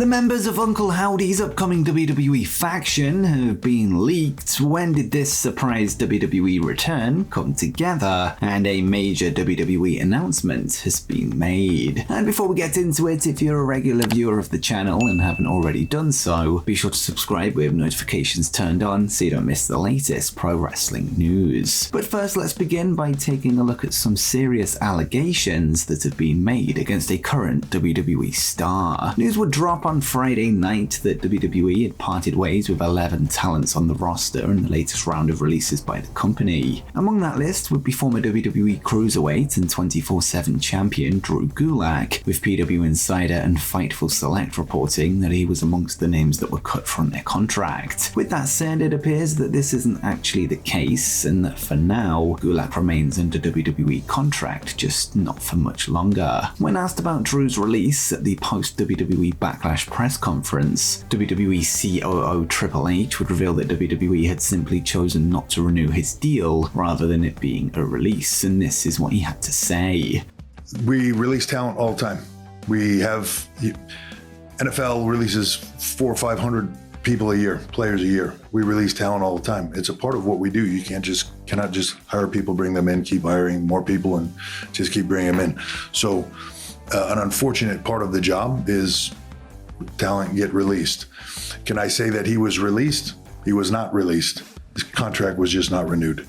The members of Uncle Howdy's upcoming WWE faction have been leaked. When did this surprise WWE return come together? And a major WWE announcement has been made. And before we get into it, if you're a regular viewer of the channel and haven't already done so, be sure to subscribe with notifications turned on so you don't miss the latest pro wrestling news. But first, let's begin by taking a look at some serious allegations that have been made against a current WWE star. News would drop on Friday night that WWE had parted ways with 11 talents on the roster in the latest round of releases by the company. Among that list would be former WWE Cruiserweight and 24/7 champion Drew Gulak, with PW Insider and Fightful Select reporting that he was amongst the names that were cut from their contract. With that said, it appears that this isn't actually the case, and that for now, Gulak remains under WWE contract, just not for much longer. When asked about Drew's release at the post-WWE Backlash press conference, WWE COO Triple H would reveal that WWE had simply chosen not to renew his deal rather than it being a release, and this is what he had to say. We release talent all the time. We have NFL releases 400 or 500 people a year, players a year. We release talent all the time. It's a part of what we do. You cannot just hire people, bring them in, keep hiring more people, and just keep bringing them in. So an unfortunate part of the job is talent get released. Can I say that he was released? He was not released. His contract was just not renewed.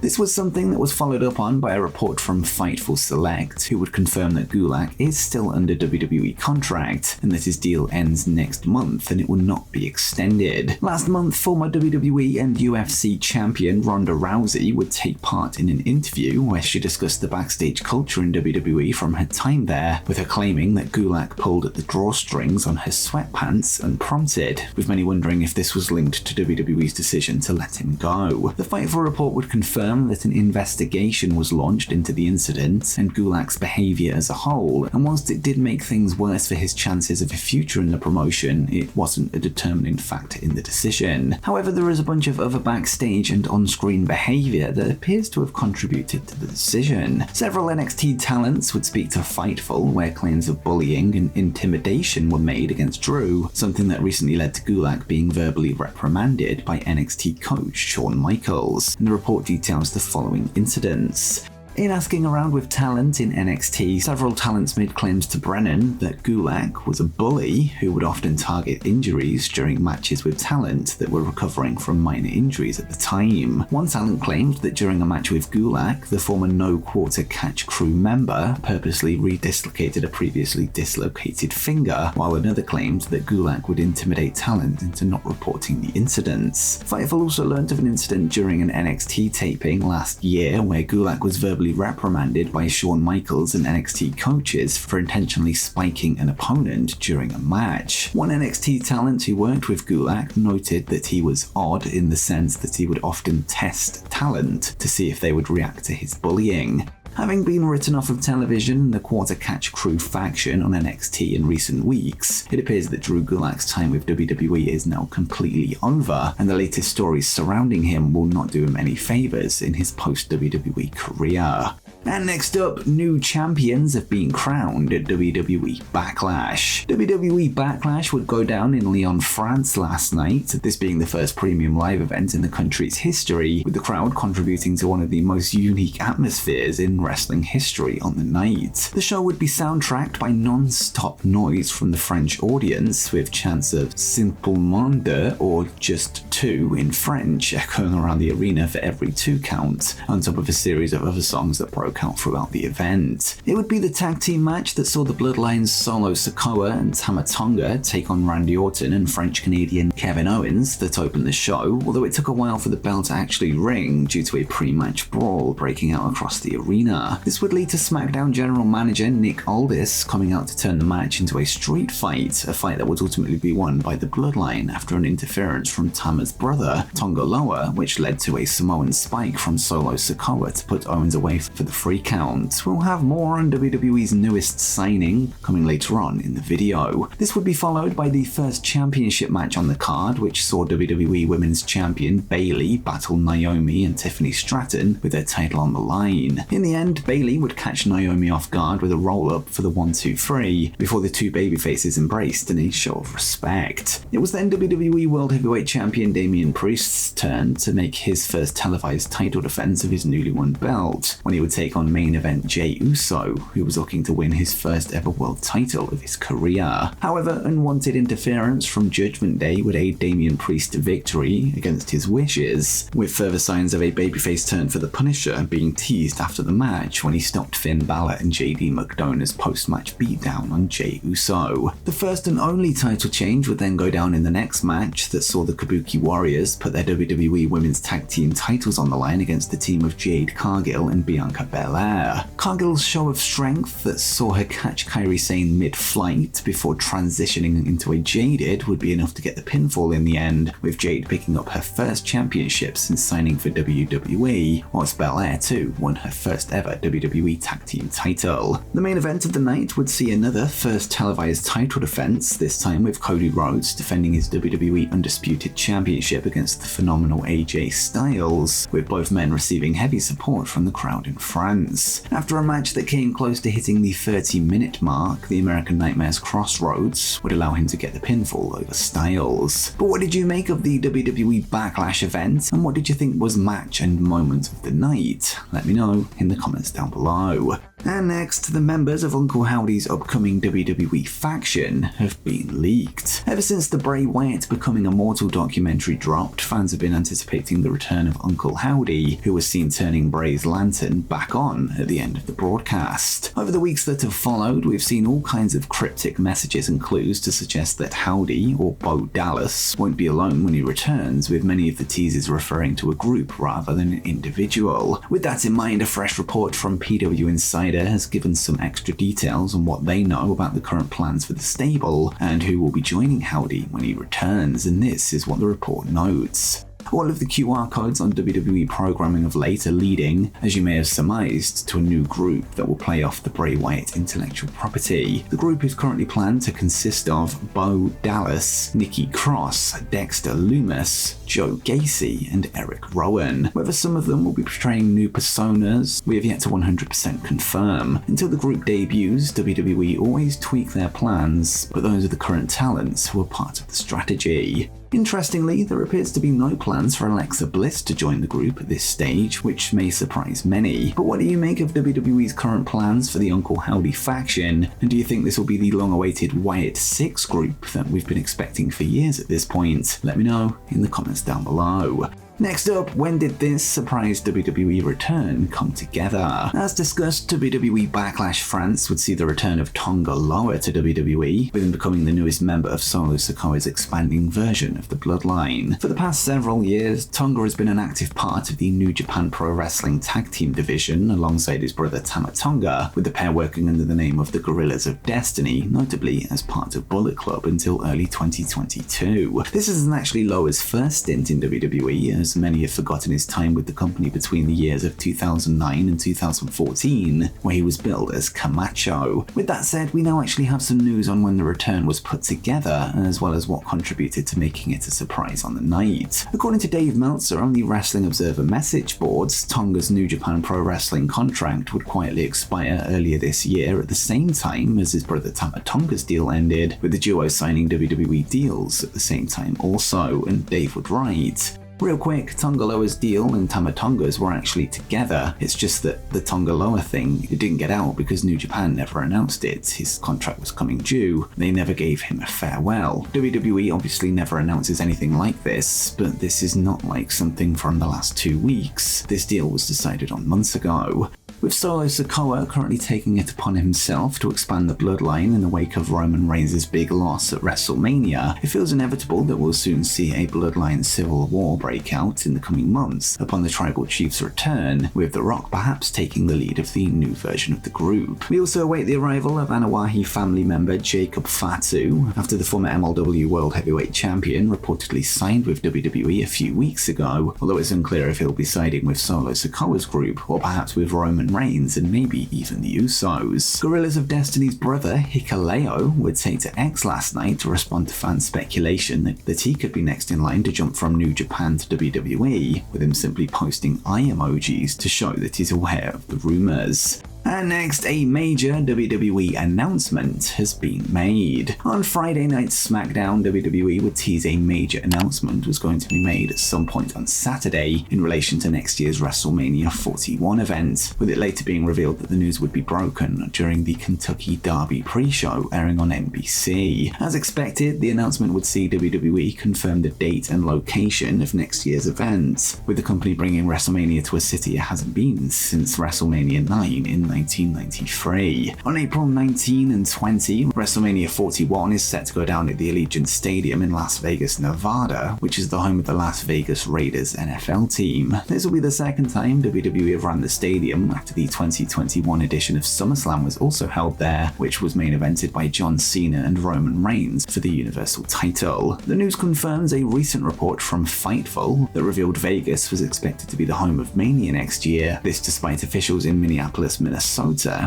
This was something that was followed up on by a report from Fightful Select, who would confirm that Gulak is still under WWE contract and that his deal ends next month and it will not be extended. Last month, former WWE and UFC champion Ronda Rousey would take part in an interview where she discussed the backstage culture in WWE from her time there, with her claiming that Gulak pulled at the drawstrings on her sweatpants unprompted, with many wondering if this was linked to WWE's decision to let him go. The Fightful report would confirm that an investigation was launched into the incident and Gulak's behavior as a whole, and whilst it did make things worse for his chances of a future in the promotion, it wasn't a determining factor in the decision. However, there is a bunch of other backstage and on-screen behavior that appears to have contributed to the decision. Several NXT talents would speak to Fightful, where claims of bullying and intimidation were made against Drew, something that recently led to Gulak being verbally reprimanded by NXT coach Shawn Michaels. And the report details the following incidents. In asking around with talent in NXT, several talents made claims to Brennan that Gulak was a bully who would often target injuries during matches with talent that were recovering from minor injuries at the time. One talent claimed that during a match with Gulak, the former No Quarter Catch crew member purposely redislocated a previously dislocated finger, while another claimed that Gulak would intimidate talent into not reporting the incidents. Fightful also learned of an incident during an NXT taping last year where Gulak was verbally reprimanded by Shawn Michaels and NXT coaches for intentionally spiking an opponent during a match. One NXT talent who worked with Gulak noted that he was odd in the sense that he would often test talent to see if they would react to his bullying. Having been written off of television and the Quarter Catch crew faction on NXT in recent weeks, it appears that Drew Gulak's time with WWE is now completely over, and the latest stories surrounding him will not do him any favors in his post-WWE career. And next up, new champions have been crowned at WWE Backlash. WWE Backlash would go down in Lyon, France last night, this being the first premium live event in the country's history, with the crowd contributing to one of the most unique atmospheres in wrestling history on the night. The show would be soundtracked by non-stop noise from the French audience, with chants of "Simplement deux" or "just two" in French echoing around the arena for every 2 count, on top of a series of other songs that broke out throughout the event. It would be the tag team match that saw the Bloodlines Solo Sikoa and Tama Tonga take on Randy Orton and French-Canadian Kevin Owens that opened the show, although it took a while for the bell to actually ring due to a pre-match brawl breaking out across the arena. This would lead to SmackDown general manager Nick Aldis coming out to turn the match into a street fight, a fight that would ultimately be won by the Bloodline after an interference from Tama's brother, Tonga Loa, which led to a Samoan spike from Solo Sikoa to put Owens away for the freakout. We'll have more on WWE's newest signing coming later on in the video. This would be followed by the first championship match on the card, which saw WWE Women's Champion Bayley battle Naomi and Tiffany Stratton with their title on the line. In the end, Bayley would catch Naomi off guard with a roll-up for the 1-2-3 before the two babyfaces embraced in a show of respect. It was then WWE World Heavyweight Champion Damian Priest's turn to make his first televised title defense of his newly won belt, when he would take on main event Jey Uso, who was looking to win his first ever world title of his career. However, unwanted interference from Judgment Day would aid Damian Priest's victory against his wishes, with further signs of a babyface turn for the Punisher being teased after the match when he stopped Finn Balor and JD McDonough's post-match beatdown on Jey Uso. The first and only title change would then go down in the next match that saw the Kabuki Warriors put their WWE Women's Tag Team titles on the line against the team of Jade Cargill and Bianca Belair. Cargill's show of strength that saw her catch Kairi Sane mid-flight before transitioning into a Jaded would be enough to get the pinfall in the end, with Jade picking up her first championship since signing for WWE, whilst Belair too won her first ever WWE Tag Team title. The main event of the night would see another first televised title defense, this time with Cody Rhodes defending his WWE Undisputed Championship against the phenomenal AJ Styles, with both men receiving heavy support from the crowd in France. After a match that came close to hitting the 30-minute mark, the American Nightmare's Crossroads would allow him to get the pinfall over Styles. But what did you make of the WWE Backlash event, and what did you think was match and moment of the night? Let me know in the comments down below. And next, the members of Uncle Howdy's upcoming WWE faction have been leaked. Ever since the Bray Wyatt Becoming Immortal documentary dropped, fans have been anticipating the return of Uncle Howdy, who was seen turning Bray's lantern back on at the end of the broadcast. Over the weeks that have followed, we've seen all kinds of cryptic messages and clues to suggest that Howdy, or Bo Dallas, won't be alone when he returns, with many of the teasers referring to a group rather than an individual. With that in mind, a fresh report from PW Insider has given some extra details on what they know about the current plans for the stable and who will be joining Howdy when he returns, and this is what the report notes. All of the QR codes on WWE programming of late are leading, as you may have surmised, to a new group that will play off the Bray Wyatt intellectual property. The group is currently planned to consist of Bo Dallas, Nikki Cross, Dexter Lumis, Joe Gacy, and Eric Rowan. Whether some of them will be portraying new personas, we have yet to 100% confirm. Until the group debuts, WWE always tweak their plans, but those are the current talents who are part of the strategy. Interestingly, there appears to be no plans for Alexa Bliss to join the group at this stage, which may surprise many. But what do you make of WWE's current plans for the Uncle Howdy faction? And do you think this will be the long-awaited Wyatt 6 group that we've been expecting for years at this point? Let me know in the comments down below. Next up, when did this surprise WWE return come together? As discussed, WWE Backlash France would see the return of Tonga Loa to WWE, with him becoming the newest member of Solo Sikoa's expanding version of the Bloodline. For the past several years, Tonga has been an active part of the New Japan Pro-Wrestling Tag Team division alongside his brother Tama Tonga, with the pair working under the name of the Gorillas of Destiny, notably as part of Bullet Club until early 2022. This isn't actually Loa's first stint in WWE, as many have forgotten his time with the company between the years of 2009 and 2014, where he was billed as Camacho. With that said, we now actually have some news on when the return was put together, as well as what contributed to making it a surprise on the night. According to Dave Meltzer on the Wrestling Observer message boards, Tonga's New Japan Pro-Wrestling contract would quietly expire earlier this year at the same time as his brother Tama Tonga's deal ended, with the duo signing WWE deals at the same time also, and Dave would write, "Real quick, Tonga Loa's deal and Tama Tonga's were actually together. It's just that the Tonga Loa thing, it didn't get out because New Japan never announced it. His contract was coming due. They never gave him a farewell. WWE obviously never announces anything like this, but this is not like something from the last 2 weeks. This deal was decided on months ago." With Solo Sikoa currently taking it upon himself to expand the bloodline in the wake of Roman Reigns' big loss at WrestleMania, it feels inevitable that we'll soon see a bloodline civil war break out in the coming months upon the Tribal Chief's return, with The Rock perhaps taking the lead of the new version of the group. We also await the arrival of Anoa'i family member Jacob Fatu, after the former MLW World Heavyweight Champion reportedly signed with WWE a few weeks ago, although it's unclear if he'll be siding with Solo Sikoa's group or perhaps with Roman Roman Reigns and maybe even the Usos. Gorillas of Destiny's brother Hikuleo would take to X last night to respond to fan speculation that he could be next in line to jump from New Japan to WWE, with him simply posting eye emojis to show that he's aware of the rumors. And next, a major WWE announcement has been made. On Friday night's SmackDown, WWE would tease a major announcement was going to be made at some point on Saturday in relation to next year's WrestleMania 41 event, with it later being revealed that the news would be broken during the Kentucky Derby pre-show airing on NBC. As expected, the announcement would see WWE confirm the date and location of next year's event, with the company bringing WrestleMania to a city it hasn't been since WrestleMania 9 in 1993. On April 19 and 20, WrestleMania 41 is set to go down at the Allegiant Stadium in Las Vegas, Nevada, which is the home of the Las Vegas Raiders NFL team. This will be the second time WWE have run the stadium, after the 2021 edition of SummerSlam was also held there, which was main evented by John Cena and Roman Reigns for the Universal title. The news confirms a recent report from Fightful that revealed Vegas was expected to be the home of Mania next year, this despite officials in Minneapolis, Minnesota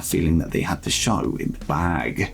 feeling that they had the show in the bag.